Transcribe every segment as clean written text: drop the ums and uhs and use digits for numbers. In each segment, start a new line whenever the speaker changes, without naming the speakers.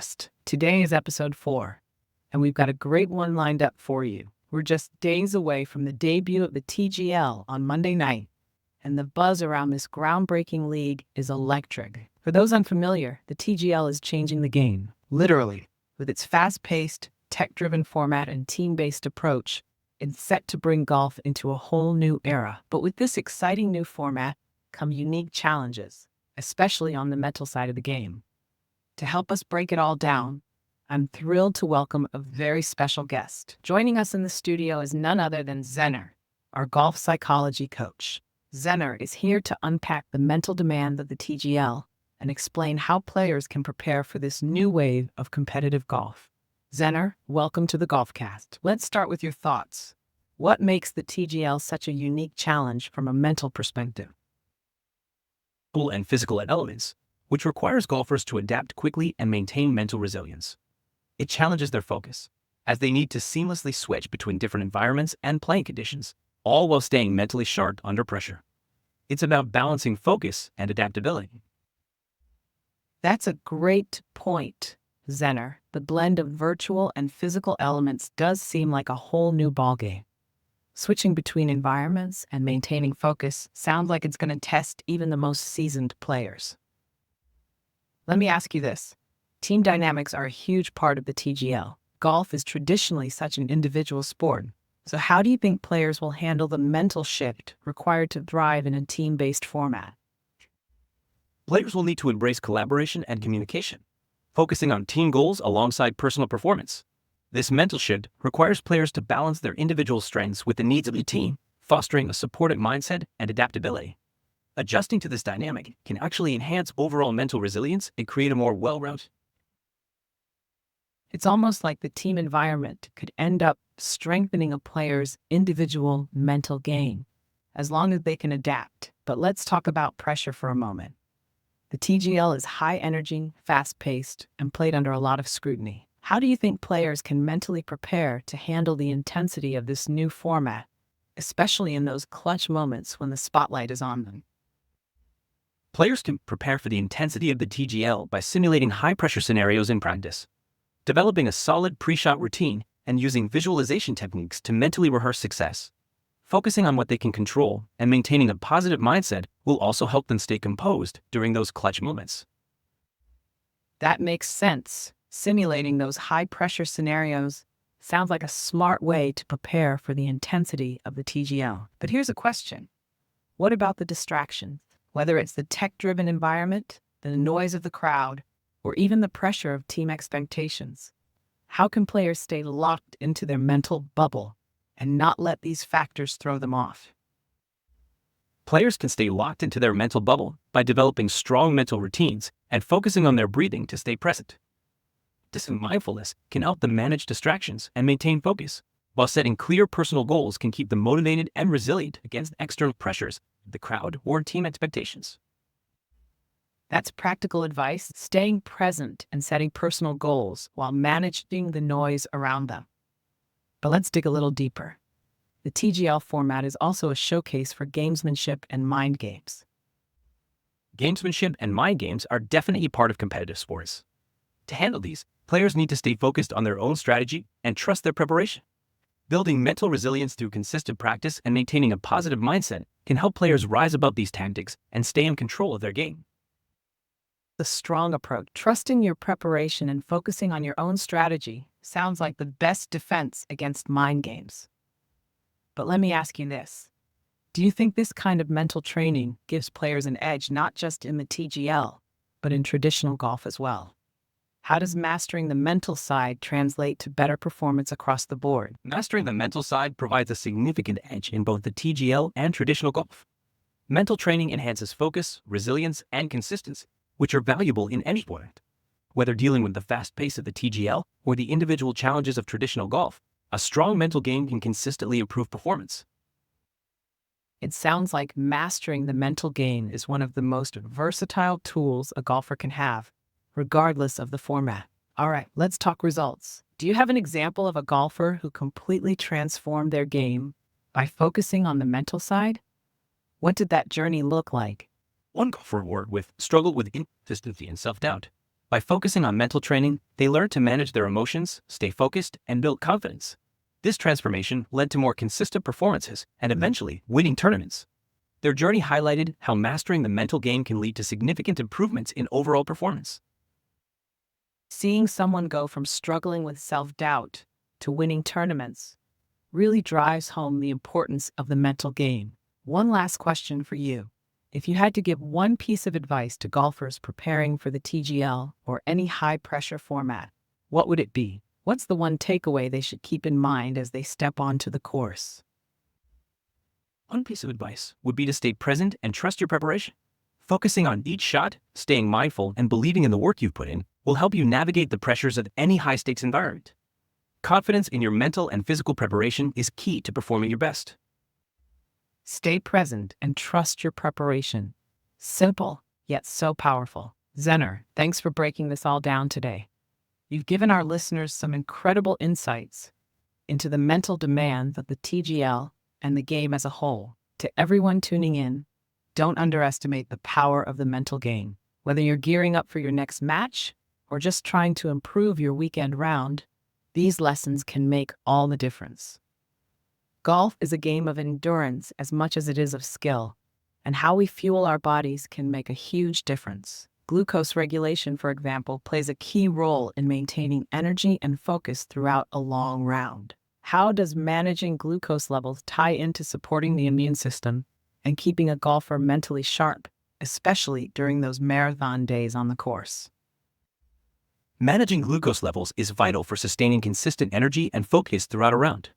Golfcast. Today is episode 4, and we've got a great one lined up for you. We're just days away from the debut of the TGL on Monday night, and the buzz around this groundbreaking league is electric. For those unfamiliar, the TGL is changing the game, literally. With its fast-paced, tech-driven format and team-based approach, it's set to bring golf into a whole new era. But with this exciting new format come unique challenges, especially on the mental side of the game. To help us break it all down, I'm thrilled to welcome a very special guest. Joining us in the studio is none other than Zenner, our golf psychology coach. Zenner is here to unpack the mental demands of the TGL and explain how players can prepare for this new wave of competitive golf. Zenner, welcome to the Golfcast. Let's start with your thoughts. What makes the TGL such a unique challenge from a mental perspective?
And physical elements, which requires golfers to adapt quickly and maintain mental resilience. It challenges their focus, as they need to seamlessly switch between different environments and playing conditions, all while staying mentally sharp under pressure. It's about balancing focus and adaptability.
That's a great point, Zenner. The blend of virtual and physical elements does seem like a whole new ballgame. Switching between environments and maintaining focus sounds like it's going to test even the most seasoned players. Let me ask you this. Team dynamics are a huge part of the TGL. Golf is traditionally such an individual sport. So how do you think players will handle the mental shift required to thrive in a team-based format?
Players will need to embrace collaboration and communication, focusing on team goals alongside personal performance. This mental shift requires players to balance their individual strengths with the needs of the team, fostering a supportive mindset and adaptability. Adjusting to this dynamic can actually enhance overall mental resilience and create a more well-rounded.
It's almost like the team environment could end up strengthening a player's individual mental game, as long as they can adapt. But let's talk about pressure for a moment. The TGL is high energy, fast-paced, and played under a lot of scrutiny. How do you think players can mentally prepare to handle the intensity of this new format, especially in those clutch moments when the spotlight is on them?
Players can prepare for the intensity of the TGL by simulating high-pressure scenarios in practice, developing a solid pre-shot routine, and using visualization techniques to mentally rehearse success. Focusing on what they can control and maintaining a positive mindset will also help them stay composed during those clutch moments.
That makes sense. Simulating those high-pressure scenarios sounds like a smart way to prepare for the intensity of the TGL. But here's a question. What about the distractions? Whether it's the tech-driven environment, the noise of the crowd, or even the pressure of team expectations. How can players stay locked into their mental bubble and not let these factors throw them off?
Players can stay locked into their mental bubble by developing strong mental routines and focusing on their breathing to stay present. This mindfulness can help them manage distractions and maintain focus, while setting clear personal goals can keep them motivated and resilient against external pressures, the crowd, or team expectations.
That's practical advice, staying present and setting personal goals while managing the noise around them. But let's dig a little deeper. The TGL format is also a showcase for gamesmanship and mind games.
Gamesmanship and mind games are definitely part of competitive sports. To handle these, players need to stay focused on their own strategy and trust their preparation. Building mental resilience through consistent practice and maintaining a positive mindset can help players rise above these tactics and stay in control of their game.
The strong approach, trusting your preparation and focusing on your own strategy, sounds like the best defense against mind games. But let me ask you this. Do you think this kind of mental training gives players an edge not just in the TGL, but in traditional golf as well? How does mastering the mental side translate to better performance across the board?
Mastering the mental side provides a significant edge in both the TGL and traditional golf. Mental training enhances focus, resilience, and consistency, which are valuable in any sport. Whether dealing with the fast pace of the TGL or the individual challenges of traditional golf, a strong mental game can consistently improve performance.
It sounds like mastering the mental game is one of the most versatile tools a golfer can have, regardless of the format. All right, let's talk results. Do you have an example of a golfer who completely transformed their game by focusing on the mental side? What did that journey look like?
One golfer struggled with inconsistency and self-doubt. By focusing on mental training, they learned to manage their emotions, stay focused, and build confidence. This transformation led to more consistent performances and eventually winning tournaments. Their journey highlighted how mastering the mental game can lead to significant improvements in overall performance.
Seeing someone go from struggling with self-doubt to winning tournaments really drives home the importance of the mental game. One last question for you. If you had to give one piece of advice to golfers preparing for the TGL or any high-pressure format, what would it be? What's the one takeaway they should keep in mind as they step onto the course?
One piece of advice would be to stay present and trust your preparation. Focusing on each shot, staying mindful, and believing in the work you've put in will help you navigate the pressures of any high-stakes environment. Confidence in your mental and physical preparation is key to performing your best.
Stay present and trust your preparation. Simple, yet so powerful. Zenner, thanks for breaking this all down today. You've given our listeners some incredible insights into the mental demands of the TGL and the game as a whole. To everyone tuning in, don't underestimate the power of the mental game. Whether you're gearing up for your next match or just trying to improve your weekend round, these lessons can make all the difference. Golf is a game of endurance as much as it is of skill, and how we fuel our bodies can make a huge difference. Glucose regulation, for example, plays a key role in maintaining energy and focus throughout a long round. How does managing glucose levels tie into supporting the immune system and keeping a golfer mentally sharp, especially during those marathon days on the course?
Managing glucose levels is vital for sustaining consistent energy and focus throughout a round.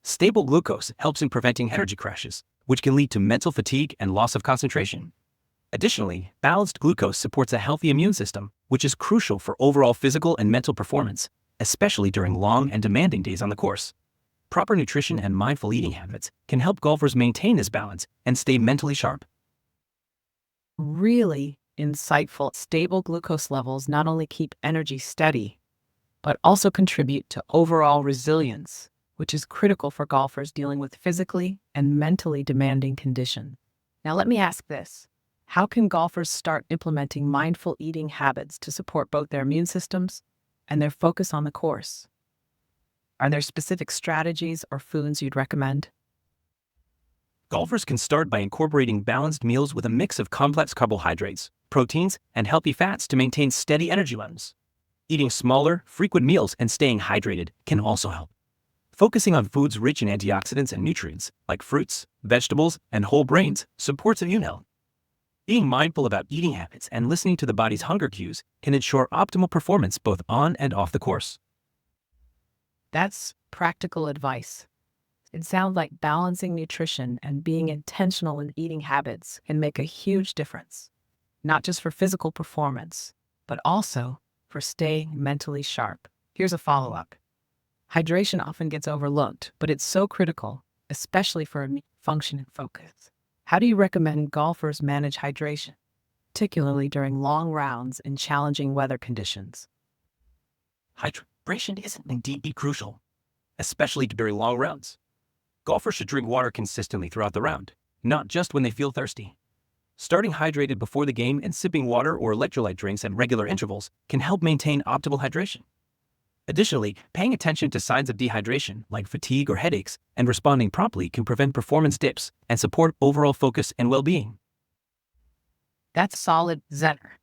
Stable glucose helps in preventing energy crashes, which can lead to mental fatigue and loss of concentration. Additionally, balanced glucose supports a healthy immune system, which is crucial for overall physical and mental performance, especially during long and demanding days on the course. Proper nutrition and mindful eating habits can help golfers maintain this balance and stay mentally sharp.
Really insightful. Stable glucose levels not only keep energy steady, but also contribute to overall resilience, which is critical for golfers dealing with physically and mentally demanding conditions. Now let me ask this. How can golfers start implementing mindful eating habits to support both their immune systems and their focus on the course? Are there specific strategies or foods you'd recommend?
Golfers can start by incorporating balanced meals with a mix of complex carbohydrates, proteins, and healthy fats to maintain steady energy levels. Eating smaller, frequent meals and staying hydrated can also help. Focusing on foods rich in antioxidants and nutrients, like fruits, vegetables, and whole grains, supports immune health. Being mindful about eating habits and listening to the body's hunger cues can ensure optimal performance both on and off the course.
That's practical advice. It sounds like balancing nutrition and being intentional in eating habits can make a huge difference, not just for physical performance, but also for staying mentally sharp. Here's a follow-up. Hydration often gets overlooked, but it's so critical, especially for immune function and focus. How do you recommend golfers manage hydration, particularly during long rounds in challenging weather conditions?
Hydration is indeed crucial, especially during long rounds. Golfers should drink water consistently throughout the round, not just when they feel thirsty. Starting hydrated before the game and sipping water or electrolyte drinks at regular intervals can help maintain optimal hydration. Additionally, paying attention to signs of dehydration, like fatigue or headaches, and responding promptly can prevent performance dips and support overall focus and well-being.
That's solid, Zenner.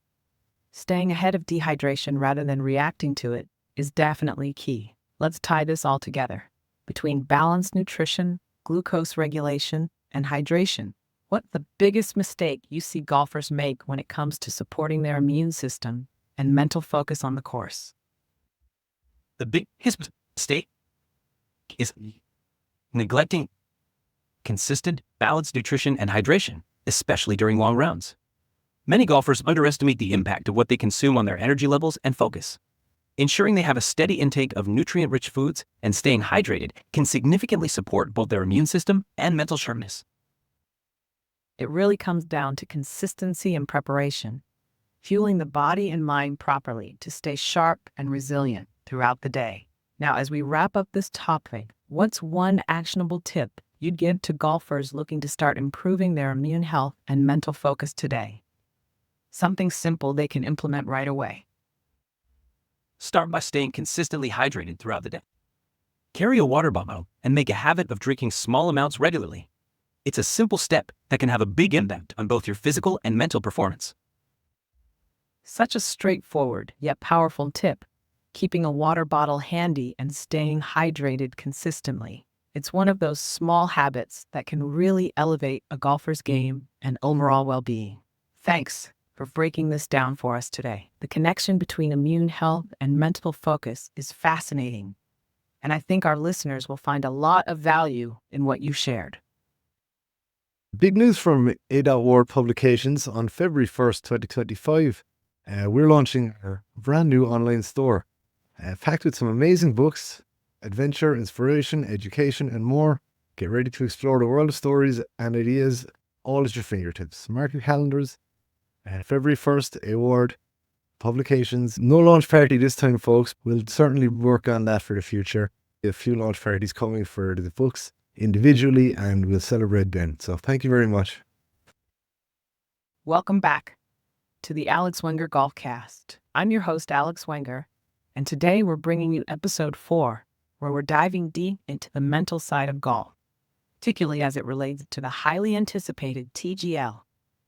Staying ahead of dehydration rather than reacting to it is definitely key. Let's tie this all together. Between balanced nutrition, glucose regulation, and hydration, what's the biggest mistake you see golfers make when it comes to supporting their immune system and mental focus on the course?
The biggest mistake is neglecting consistent, balanced nutrition and hydration, especially during long rounds. Many golfers underestimate the impact of what they consume on their energy levels and focus. Ensuring they have a steady intake of nutrient-rich foods and staying hydrated can significantly support both their immune system and mental sharpness.
It really comes down to consistency and preparation, fueling the body and mind properly to stay sharp and resilient throughout the day. Now, as we wrap up this topic, what's one actionable tip you'd give to golfers looking to start improving their immune health and mental focus today? Something simple they can implement right away.
start by staying consistently hydrated throughout the day. Carry a water bottle and make a habit of drinking small amounts regularly. It's a simple step that can have a big impact on both your physical and mental performance.
Such a straightforward yet powerful tip, keeping a water bottle handy and staying hydrated consistently. It's one of those small habits that can really elevate a golfer's game and overall well-being. Thanks for breaking this down for us today. The connection between immune health and mental focus is fascinating, and I think our listeners will find a lot of value in what you shared.
Big news from A.Ward Publications on February 1st, 2025. We're launching our brand new online store, packed with some amazing books, adventure, inspiration, education, and more. Get ready to explore the world of stories and ideas, all at your fingertips. Mark your calendars. February 1st, A.Ward Publications. No launch party this time, folks. We'll certainly work on that for the future. A few launch parties coming for the books individually, and we'll celebrate then. So thank you very much.
Welcome back to the Alex Wenger Golfcast. I'm your host, Alex Wenger, and today we're bringing you episode 4, where we're diving deep into the mental side of golf, particularly as it relates to the highly anticipated TGL,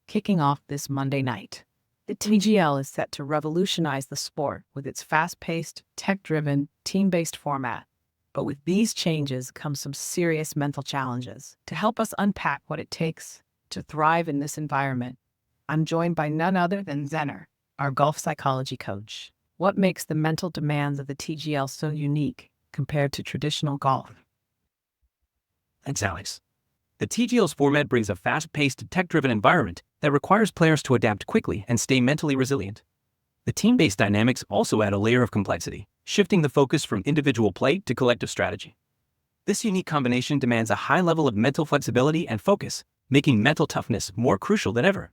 kicking off this Monday night. The TGL is set to revolutionize the sport with its fast-paced, tech-driven, team-based format. But with these changes come some serious mental challenges. To help us unpack what it takes to thrive in this environment, I'm joined by none other than Zenner, our golf psychology coach. What makes the mental demands of the TGL so unique compared to traditional golf?
Thanks, Alex. The TGL's format brings a fast-paced, tech-driven environment that requires players to adapt quickly and stay mentally resilient. The team-based dynamics also add a layer of complexity, shifting the focus from individual play to collective strategy. This unique combination demands a high level of mental flexibility and focus, making mental toughness more crucial than ever.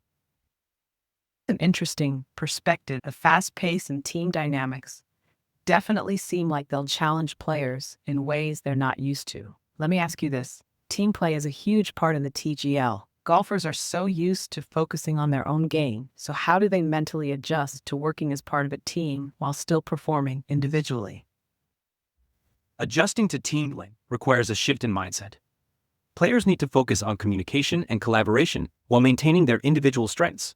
An interesting perspective. The fast pace and team dynamics definitely seem like they'll challenge players in ways they're not used to. Let me ask you this. Team play is a huge part of the TGL. Golfers are so used to focusing on their own game, so how do they mentally adjust to working as part of a team while still performing individually?
Adjusting to team play requires a shift in mindset. Players need to focus on communication and collaboration while maintaining their individual strengths.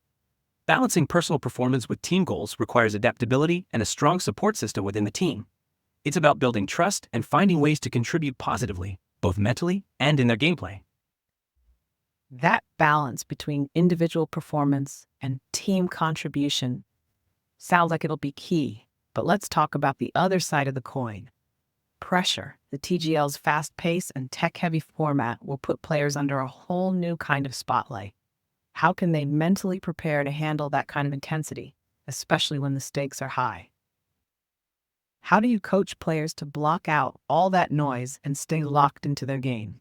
Balancing personal performance with team goals requires adaptability and a strong support system within the team. It's about building trust and finding ways to contribute positively, both mentally and in their gameplay.
That balance between individual performance and team contribution sounds like it'll be key. But let's talk about the other side of the coin. Pressure. The TGL's fast pace and tech-heavy format will put players under a whole new kind of spotlight. How can they mentally prepare to handle that kind of intensity, especially when the stakes are high? How do you coach players to block out all that noise and stay locked into their game?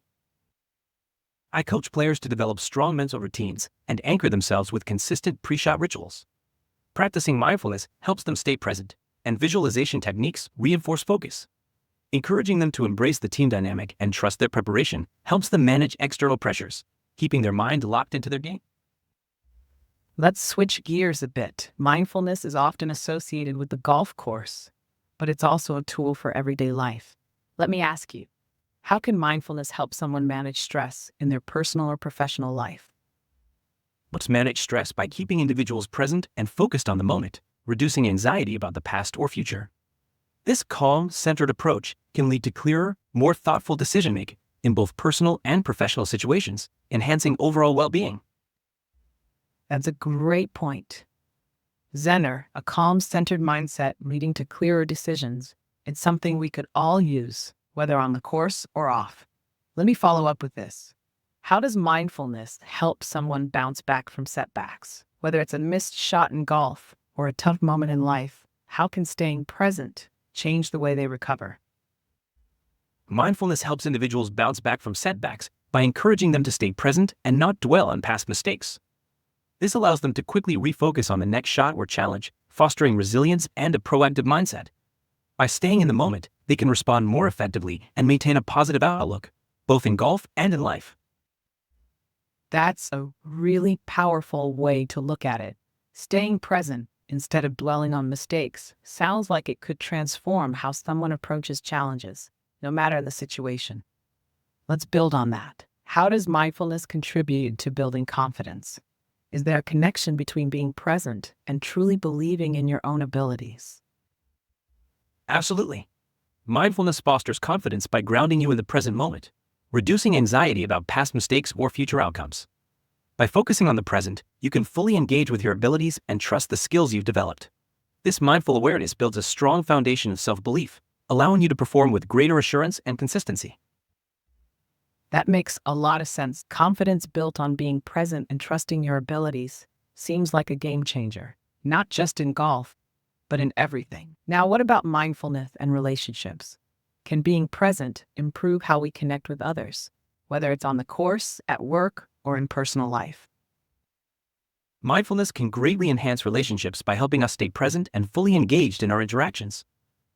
I coach players to develop strong mental routines and anchor themselves with consistent pre-shot rituals. Practicing mindfulness helps them stay present, and visualization techniques reinforce focus. Encouraging them to embrace the team dynamic and trust their preparation helps them manage external pressures, keeping their mind locked into their game.
Let's switch gears a bit. Mindfulness is often associated with the golf course, but it's also a tool for everyday life. Let me ask you, how can mindfulness help someone manage stress in their personal or professional life?
Let's manage stress by keeping individuals present and focused on the moment, reducing anxiety about the past or future. This calm, centered approach can lead to clearer, more thoughtful decision-making in both personal and professional situations, enhancing overall well-being.
That's a great point. Zenner, a calm, centered mindset leading to clearer decisions. It's something we could all use, whether on the course or off. Let me follow up with this. How does mindfulness help someone bounce back from setbacks? Whether it's a missed shot in golf or a tough moment in life, how can staying present change the way they recover?
Mindfulness helps individuals bounce back from setbacks by encouraging them to stay present and not dwell on past mistakes. This allows them to quickly refocus on the next shot or challenge, fostering resilience and a proactive mindset. By staying in the moment, they can respond more effectively and maintain a positive outlook, both in golf and in life.
That's a really powerful way to look at it. Staying present instead of dwelling on mistakes, sounds like it could transform how someone approaches challenges, no matter the situation. Let's build on that. How does mindfulness contribute to building confidence? Is there a connection between being present and truly believing in your own abilities?
Absolutely. Mindfulness fosters confidence by grounding you in the present moment, reducing anxiety about past mistakes or future outcomes. By focusing on the present, you can fully engage with your abilities and trust the skills you've developed. This mindful awareness builds a strong foundation of self-belief, allowing you to perform with greater assurance and consistency.
That makes a lot of sense. Confidence built on being present and trusting your abilities seems like a game changer, not just in golf, but in everything. Now, what about mindfulness and relationships? Can being present improve how we connect with others, whether it's on the course, at work, or in personal life?
Mindfulness can greatly enhance relationships by helping us stay present and fully engaged in our interactions.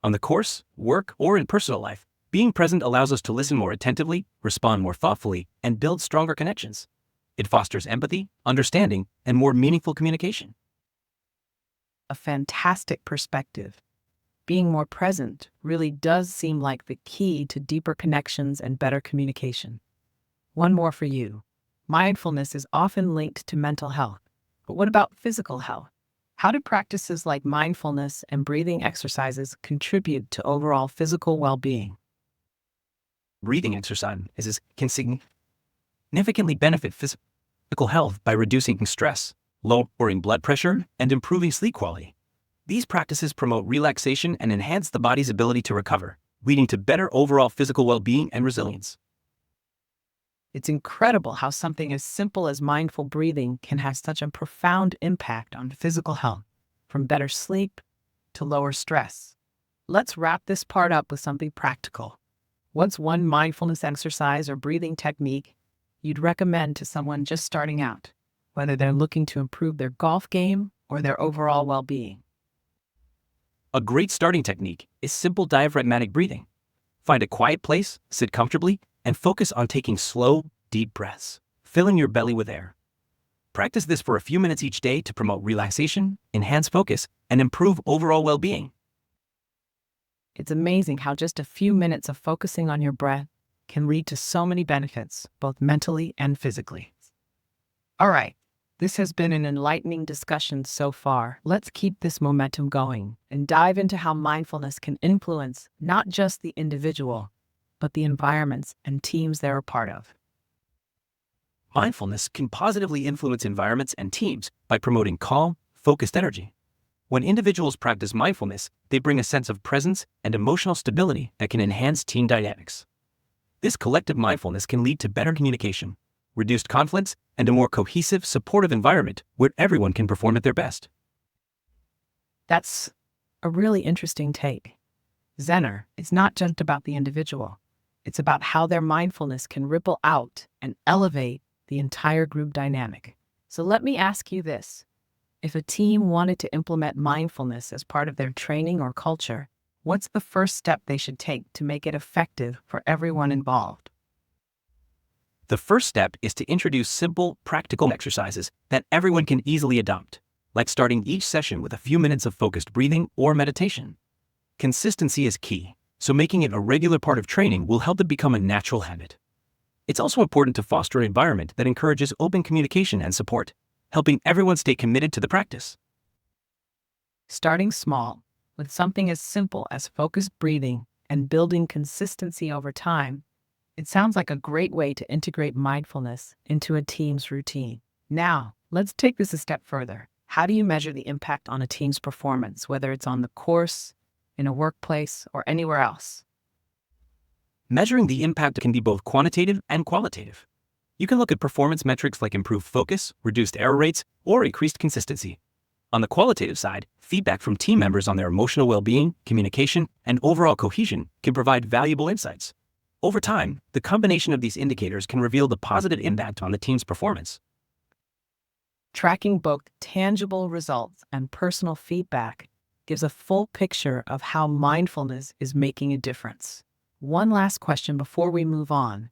On the course, work, or in personal life, being present allows us to listen more attentively, respond more thoughtfully, and build stronger connections. It fosters empathy, understanding, and more meaningful communication.
A fantastic perspective. Being more present really does seem like the key to deeper connections and better communication. One more for you. Mindfulness is often linked to mental health, but what about physical health? How do practices like mindfulness and breathing exercises contribute to overall physical well-being?
Breathing exercises can significantly benefit physical health by reducing stress, lowering blood pressure, and improving sleep quality. These practices promote relaxation and enhance the body's ability to recover, leading to better overall physical well-being and resilience.
It's incredible how something as simple as mindful breathing can have such a profound impact on physical health, from better sleep to lower stress. Let's wrap this part up with something practical. What's one mindfulness exercise or breathing technique you'd recommend to someone just starting out, whether they're looking to improve their golf game or their overall well-being?
A great starting technique is simple diaphragmatic breathing. Find a quiet place, sit comfortably, and focus on taking slow, deep breaths, filling your belly with air. Practice this for a few minutes each day to promote relaxation, enhance focus, and improve overall well-being.
It's amazing how just a few minutes of focusing on your breath can lead to so many benefits, both mentally and physically. All right, this has been an enlightening discussion so far. Let's keep this momentum going and dive into how mindfulness can influence not just the individual, but the environments and teams they're a part of.
Mindfulness can positively influence environments and teams by promoting calm, focused energy. When individuals practice mindfulness, they bring a sense of presence and emotional stability that can enhance team dynamics. This collective mindfulness can lead to better communication, reduced conflicts, and a more cohesive, supportive environment where everyone can perform at their best.
That's a really interesting take. Zenner is not just about the individual. It's about how their mindfulness can ripple out and elevate the entire group dynamic. So let me ask you this. If a team wanted to implement mindfulness as part of their training or culture, what's the first step they should take to make it effective for everyone involved?
The first step is to introduce simple, practical exercises that everyone can easily adopt, like starting each session with a few minutes of focused breathing or meditation. Consistency is key, so making it a regular part of training will help it become a natural habit. It's also important to foster an environment that encourages open communication and support, helping everyone stay committed to the practice.
Starting small, with something as simple as focused breathing and building consistency over time, it sounds like a great way to integrate mindfulness into a team's routine. Now, let's take this a step further. How do you measure the impact on a team's performance, whether it's on the course, in a workplace, or anywhere else?
Measuring the impact can be both quantitative and qualitative. You can look at performance metrics like improved focus, reduced error rates, or increased consistency. On the qualitative side, feedback from team members on their emotional well-being, communication, and overall cohesion can provide valuable insights. Over time, the combination of these indicators can reveal the positive impact on the team's performance.
Tracking both tangible results and personal feedback gives a full picture of how mindfulness is making a difference. One last question before we move on.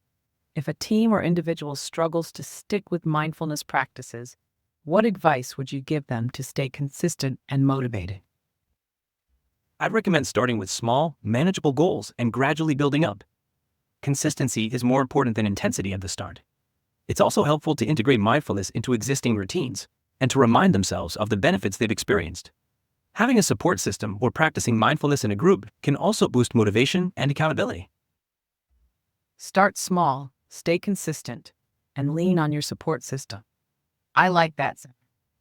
If a team or individual struggles to stick with mindfulness practices, What advice would you give them to stay consistent and motivated?
I'd recommend starting with small, manageable goals and gradually building up. Consistency is more important than intensity at the start. It's also helpful to integrate mindfulness into existing routines and to remind themselves of the benefits they've experienced. Having a support system or practicing mindfulness in a group can also boost motivation and accountability.
Start small, stay consistent, and lean on your support system. I like that.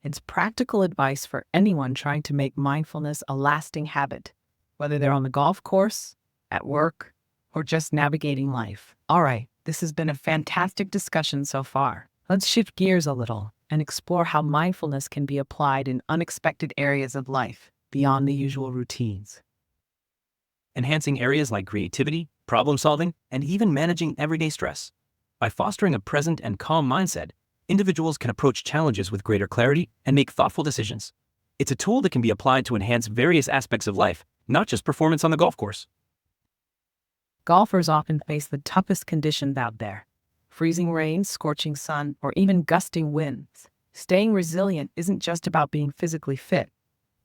It's practical advice for anyone trying to make mindfulness a lasting habit, whether they're on the golf course, at work, or just navigating life. All right, this has been a fantastic discussion so far. Let's shift gears a little and explore how mindfulness can be applied in unexpected areas of life beyond the usual routines.
Enhancing areas like creativity, problem solving, and even managing everyday stress. By fostering a present and calm mindset, individuals can approach challenges with greater clarity and make thoughtful decisions. It's a tool that can be applied to enhance various aspects of life, not just performance on the golf course.
Golfers often face the toughest conditions out there: freezing rain, scorching sun, or even gusting winds. Staying resilient isn't just about being physically fit.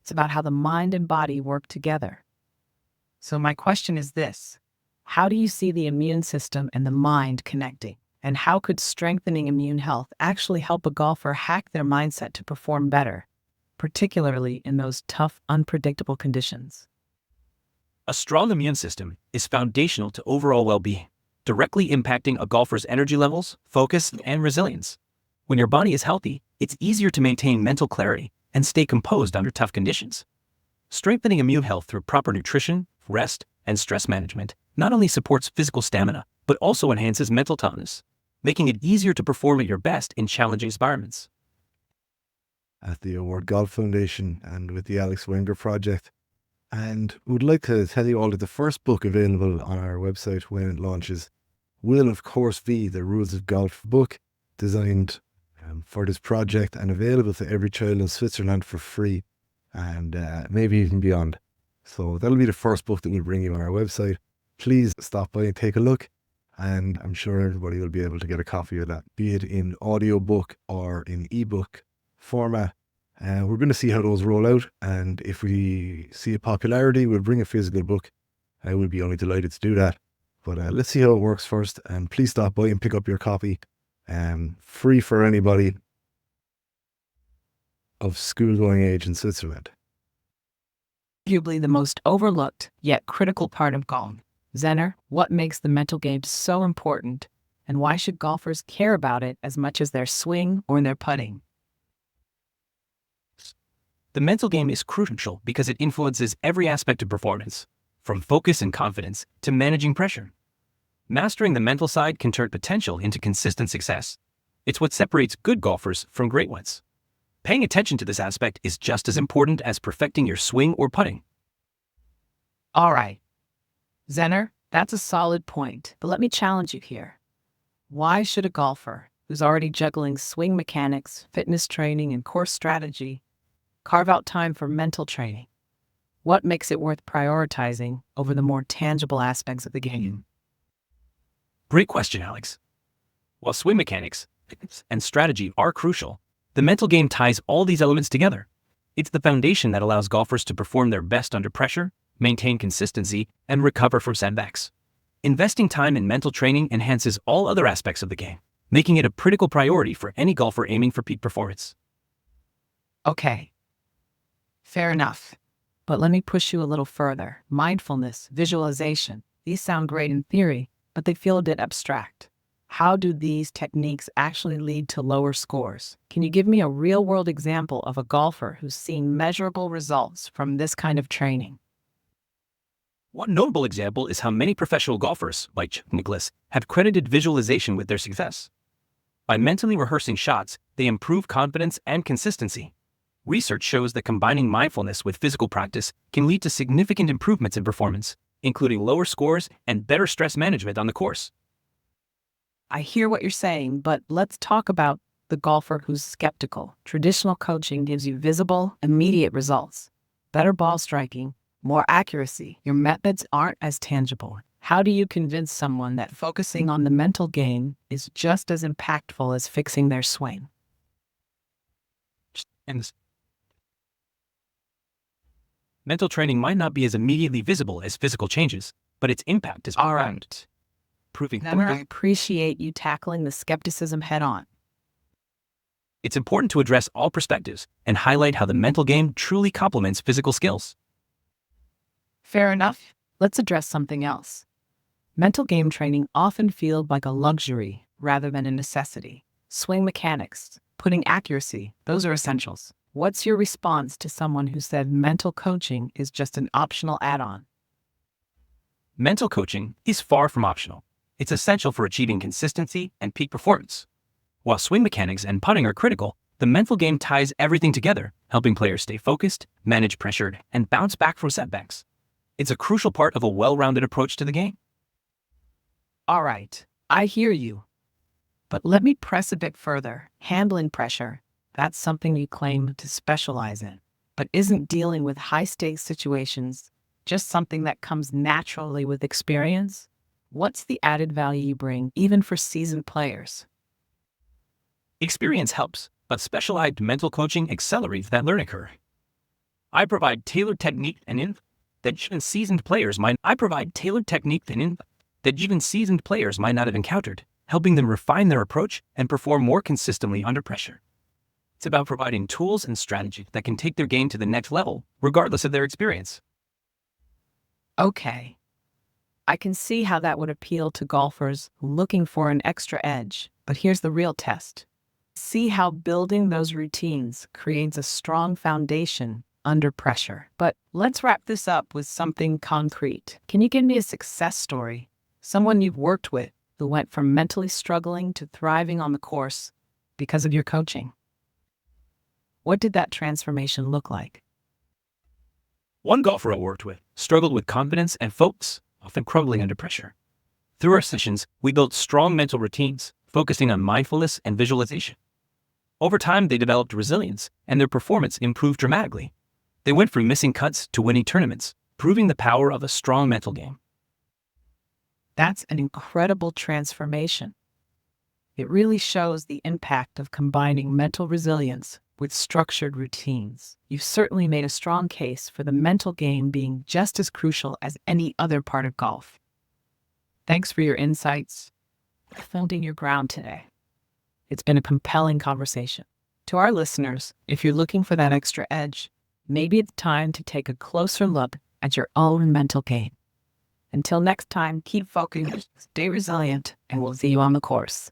It's about how the mind and body work together. So my question is this: how do you see the immune system and the mind connecting? And how could strengthening immune health actually help a golfer hack their mindset to perform better, particularly in those tough, unpredictable conditions?
A strong immune system is foundational to overall well-being, directly impacting a golfer's energy levels, focus, and resilience. When your body is healthy, it's easier to maintain mental clarity and stay composed under tough conditions. Strengthening immune health through proper nutrition, rest, and stress management not only supports physical stamina, but also enhances mental toughness, making it easier to perform at your best in challenging environments.
At the Award Golf Foundation and with the Alex Wenger Project. And we'd like to tell you all that the first book available on our website when it launches will, of course, be the Rules of Golf book, designed for this project and available to every child in Switzerland for free, and maybe even beyond. So that'll be the first book that we'll bring you on our website. Please stop by and take a look, and I'm sure everybody will be able to get a copy of that, be it in audiobook or in ebook format. We're going to see how those roll out, and if we see a popularity, we'll bring a physical book. I will be only delighted to do that. But let's see how it works first, and please stop by and pick up your copy. Free for anybody of school-going age in Switzerland.
Arguably the most overlooked yet critical part of golf. Zenner, what makes the mental game so important, and why should golfers care about it as much as their swing or their putting?
The mental game is crucial because it influences every aspect of performance, from focus and confidence to managing pressure. Mastering the mental side can turn potential into consistent success. It's what separates good golfers from great ones. Paying attention to this aspect is just as important as perfecting your swing or putting.
All right, Zenner, that's a solid point, but let me challenge you here. Why should a golfer who's already juggling swing mechanics, fitness training, and course strategy carve out time for mental training? What makes it worth prioritizing over the more tangible aspects of the game?
Great question, Alex. While swing mechanics, fitness, and strategy are crucial, the mental game ties all these elements together. It's the foundation that allows golfers to perform their best under pressure, maintain consistency, and recover from setbacks. Investing time in mental training enhances all other aspects of the game, making it a critical priority for any golfer aiming for peak performance.
Okay, fair enough. But let me push you a little further. Mindfulness, visualization, these sound great in theory, but they feel a bit abstract. How do these techniques actually lead to lower scores? Can you give me a real-world example of a golfer who's seen measurable results from this kind of training?
One notable example is how many professional golfers, like Nicholas, have credited visualization with their success. By mentally rehearsing shots, they improve confidence and consistency. Research shows that combining mindfulness with physical practice can lead to significant improvements in performance, including lower scores and better stress management on the course.
I hear what you're saying, but let's talk about the golfer who's skeptical. Traditional coaching gives you visible, immediate results. Better ball striking, more accuracy. Your methods aren't as tangible. How do you convince someone that focusing on the mental game is just as impactful as fixing their swing?
And mental training might not be as immediately visible as physical changes, but its impact is
All right.
proving
I appreciate you tackling the skepticism head on.
it's important to address all perspectives and highlight how the mental game truly complements physical skills.
Fair enough. Let's address something else. Mental game training often feels like a luxury rather than a necessity. Swing mechanics, putting accuracy, those are essentials. What's your response to someone who said mental coaching is just an optional add-on?
Mental coaching is far from optional. It's essential for achieving consistency and peak performance. While swing mechanics and putting are critical, the mental game ties everything together, helping players stay focused, manage pressure, and bounce back from setbacks. It's a crucial part of a well-rounded approach to the game.
All right, I hear you. But let me press a bit further. Handling pressure, that's something you claim to specialize in. But isn't dealing with high-stakes situations just something that comes naturally with experience? What's the added value you bring, even for seasoned players?
Experience helps, but specialized mental coaching accelerates that learning curve. I provide tailored technique and info that even seasoned players might not have encountered, helping them refine their approach and perform more consistently under pressure. It's about providing tools and strategies that can take their game to the next level, regardless of their experience.
Okay. I can see how that would appeal to golfers looking for an extra edge, but here's the real test. See how building those routines creates a strong foundation under pressure. But let's wrap this up with something concrete. Can you give me a success story? Someone you've worked with who went from mentally struggling to thriving on the course because of your coaching? What did that transformation look like?
One golfer I worked with struggled with confidence and focus, often crumbling under pressure. Through our sessions, we built strong mental routines, focusing on mindfulness and visualization. Over time, they developed resilience, and their performance improved dramatically. They went from missing cuts to winning tournaments, proving the power of a strong mental game.
That's an incredible transformation. It really shows the impact of combining mental resilience with structured routines. You've certainly made a strong case for the mental game being just as crucial as any other part of golf. Thanks for your insights, holding your ground today. It's been a compelling conversation. To our listeners, if you're looking for that extra edge, maybe it's time to take a closer look at your own mental game. Until next time, keep focused, stay resilient, and we'll see you on the course.